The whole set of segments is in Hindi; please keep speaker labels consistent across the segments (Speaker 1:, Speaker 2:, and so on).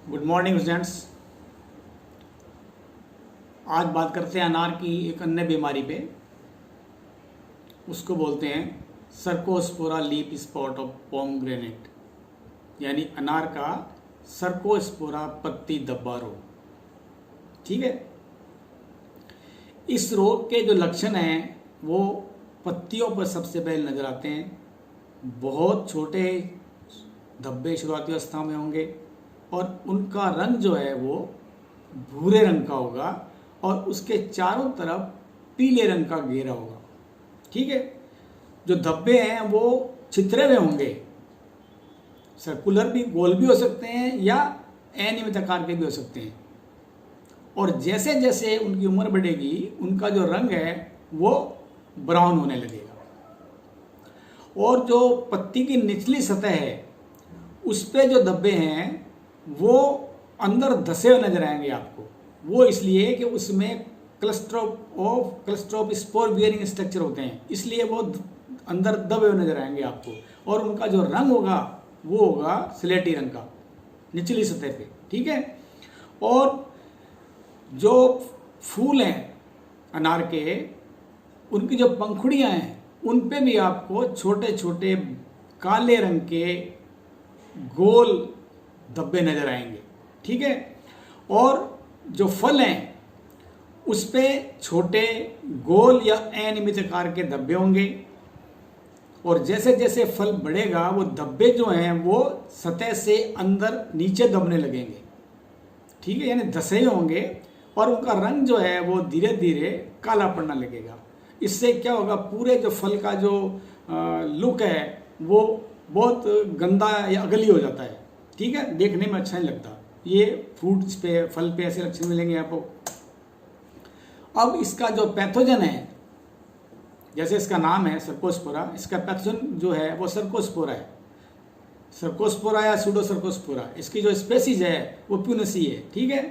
Speaker 1: Good morning students. आज बात करते हैं अनार की एक अन्य बीमारी पे। उसको बोलते हैं Cercospora leaf spot of pomegranate, यानी अनार का सर्कोस्पोरा पत्ती धब्बा रोग। ठीक है। इस रोग के जो लक्षण हैं वो पत्तियों पर सबसे पहले नजर आते हैं। बहुत छोटे धब्बे शुरुआती अवस्था में होंगे और उनका रंग जो है वो भूरे रंग का होगा और उसके चारों तरफ पीले रंग का घेरा होगा। ठीक है। जो धब्बे हैं वो छितरे हुए होंगे, सर्कुलर भी, गोल भी हो सकते हैं या अनियमित आकार के भी हो सकते हैं। और जैसे जैसे उनकी उम्र बढ़ेगी उनका जो रंग है वो ब्राउन होने लगेगा। और जो पत्ती की निचली सतह है उस पे जो धब्बे हैं वो अंदर धसे हुए नजर आएंगे आपको। वो इसलिए कि उसमें cluster of spore bearing structure होते हैं, इसलिए वो अंदर दबे हुए नजर आएंगे आपको। और उनका जो रंग होगा वो होगा स्लेटी रंग का निचली सतह पे। ठीक है। और जो फूल हैं अनार के, उनकी जो पंखुड़ियां हैं उन पे भी आपको छोटे छोटे काले रंग के गोल धब्बे नजर आएंगे। ठीक है। और जो फल हैं उस पे छोटे गोल या अनियमित आकार के धब्बे होंगे। और जैसे जैसे फल बढ़ेगा वो धब्बे जो हैं वो सतह से अंदर नीचे दबने लगेंगे। ठीक है, यानी धसे होंगे और उनका रंग जो है वो धीरे धीरे काला पड़ना लगेगा। इससे क्या होगा, पूरे जो फल का जो लुक है वो बहुत गंदा या अगली हो जाता है। ठीक है, देखने में अच्छा नहीं लगता। ये फ्रूट्स पे, फल पे ऐसे लक्षण मिलेंगे आपको। अब इसका जो पैथोजन है, जैसे इसका नाम है सर्कोस्पोरा, इसका पैथोजन जो है वो सर्कोस्पोरा है। सर्कोस्पोरा या सूडोसर्कोस्पोरा, इसकी जो स्पेसीज है वो प्यूनेसी है। ठीक है,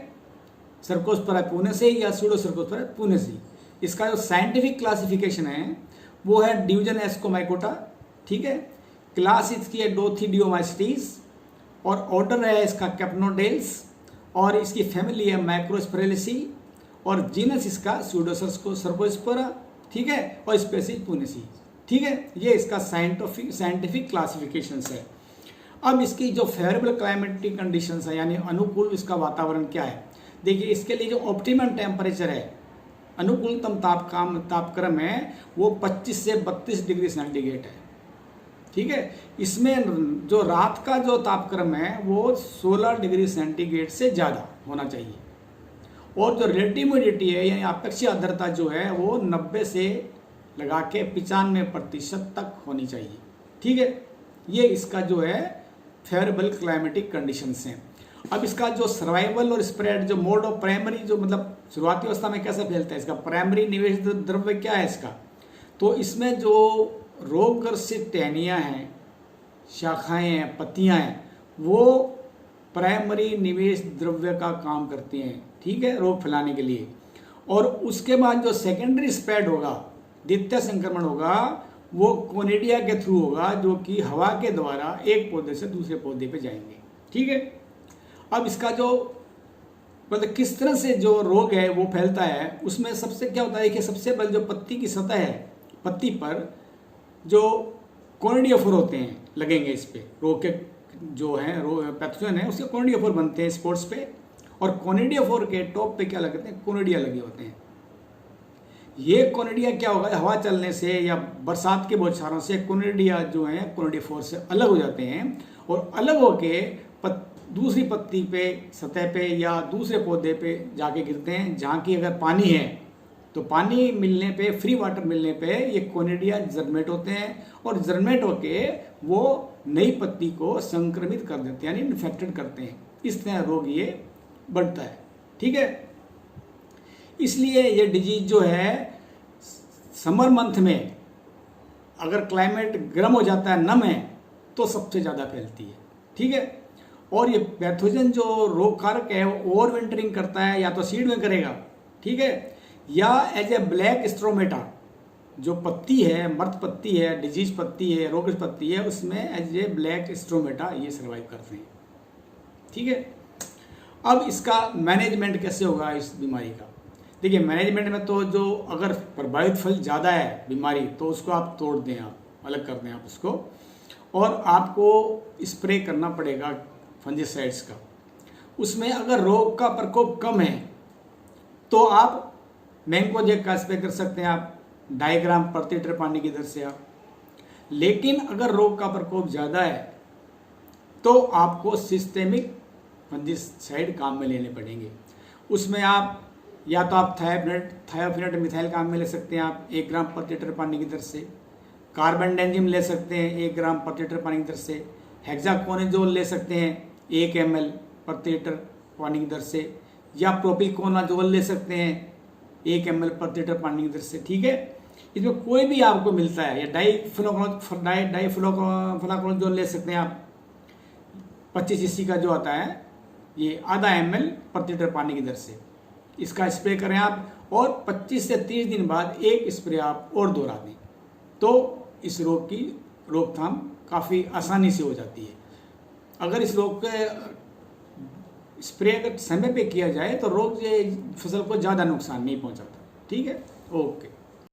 Speaker 1: सर्कोस्पोरा प्यूनेसी या सूडोसर्कोस्पोरा प्यूनेसी। इसका जो साइंटिफिक क्लासिफिकेशन है वो है डिवीजन एस्कोमाइकोटा। ठीक है, क्लास इसकी है डोथिडियोमाइसिटीज और ऑर्डर है इसका कैप्नोडेल्स और इसकी फैमिली है माइक्रोस्पोरेलिसी और जीनस इसका सूडोसर्कोस्पोरा। ठीक है, और स्पेसीज प्यूनेसी। ठीक है, ये इसका साइंटिफिक क्लासिफिकेशंस है। अब इसकी जो फेवरेबल क्लाइमेटिक कंडीशंस है, यानी अनुकूल इसका वातावरण क्या है। देखिए, इसके लिए जो ऑप्टिमम टेम्परेचर है, अनुकूलतम तापक्रम है वो 25 से 32 डिग्री सेंटीग्रेड है। ठीक है, इसमें जो रात का जो तापक्रम है वो 16 डिग्री सेंटीग्रेड से ज़्यादा होना चाहिए। और जो रिलेटिव ह्यूमिडिटी है यानी आपेक्षिक आर्द्रता जो है वो 90 से लगा के 95% तक होनी चाहिए। ठीक है, ये इसका जो है फेवरेबल क्लाइमेटिक कंडीशंस हैं। अब इसका जो सर्वाइवल और स्प्रेड, जो मोड ऑफ प्राइमरी, जो मतलब शुरुआती अवस्था में कैसे फैलता है, इसका प्राइमरी निवेश द्रव्य क्या है इसका, तो इसमें जो रोगग्रसित टहनियाँ हैं, शाखाएं हैं, पत्तियां हैं, वो प्राइमरी निवेश द्रव्य का काम करती हैं। ठीक है, रोग फैलाने के लिए। और उसके बाद जो सेकेंडरी स्प्रेड होगा, द्वितीय संक्रमण होगा, वो कोनिडिया के थ्रू होगा, जो कि हवा के द्वारा एक पौधे से दूसरे पौधे पे जाएंगे। ठीक है। अब इसका जो मतलब किस तरह से जो रोग है वो फैलता है, उसमें सबसे क्या होता है कि सबसे पहले जो पत्ती की सतह है, पत्ती पर जो कोनिडियोफोर होते हैं लगेंगे इस पे, रोग के जो है पैथोजन है उसके कोनिडियोफोर बनते हैं स्पोर्ट्स पे। और कोनिडियोफोर के टॉप पे क्या लगते हैं, कोनिडिया लगे होते हैं। ये कोनिडिया क्या होगा, हवा चलने से या बरसात के बौछारों से कोनिडिया जो है कोनिडियोफोर से अलग हो जाते हैं और अलग होके दूसरी पत्ती पे, सतह पे या दूसरे पौधे पे जाके गिरते हैं। जहाँ की अगर पानी है तो पानी मिलने पे, फ्री वाटर मिलने पे ये कोनिडिया जर्मेट होते हैं और जर्मेट होके वो नई पत्ती को संक्रमित कर देते हैं, यानी इन्फेक्टेड करते हैं। इस तरह रोग ये बढ़ता है। ठीक है, इसलिए ये डिजीज जो है समर मंथ में, अगर क्लाइमेट गर्म हो जाता है, नम है, तो सबसे ज़्यादा फैलती है। ठीक है, और ये पैथोजन जो रोग कारक है वो ओवर विंटरिंग करता है, या तो सीड में करेगा। ठीक है, या एज ए ब्लैक स्ट्रोमेटा, जो पत्ती है, मर्द पत्ती है, डिजीज पत्ती है, रोगग्रस्त पत्ती है, उसमें एज ए ब्लैक स्ट्रोमेटा ये सर्वाइव करते हैं। ठीक है। अब इसका मैनेजमेंट कैसे होगा इस बीमारी का? देखिए, मैनेजमेंट में तो जो अगर प्रभावित फल ज़्यादा है बीमारी, तो उसको आप तोड़ दें, आप अलग कर दें आप उसको, और आपको स्प्रे करना पड़ेगा फंजीसाइड्स का। उसमें अगर रोग का प्रकोप कम है तो आप मैंकोजेब का स्प्रे कर सकते हैं, आप 2.5 ग्राम प्रति लीटर पानी की दर से आप। लेकिन अगर रोग का प्रकोप ज़्यादा है तो आपको सिस्टेमिक फंजीसाइड काम में लेने पड़ेंगे। उसमें आप या तो आप थायोफिनेट मिथाइल काम में ले सकते हैं आप 1 ग्राम प्रति लीटर पानी की दर से, कार्बेंडाजिम ले सकते हैं 1 ग्राम प्रति लीटर पानी की दर से, हेक्साकोनाजोल ले सकते हैं 1 ml प्रति लीटर पानी की दर से, या प्रोपिकोनाजोल ले सकते हैं 1 ml प्रति लीटर पानी की दर से। ठीक है, इसमें कोई भी आपको मिलता है, या डाइफ्लोकोनाजोल ले सकते हैं आप 25 cc का जो आता है, ये आधा ml प्रति लीटर पानी की दर से इसका स्प्रे करें आप, और 25 से 30 दिन बाद एक स्प्रे आप और दोहरा दें, तो इस रोग की रोकथाम काफ़ी आसानी से हो जाती है। अगर इस रोग के स्प्रे अगर समय पे किया जाए तो रोग फसल को ज़्यादा नुकसान नहीं पहुंचाता। ठीक है, ओके।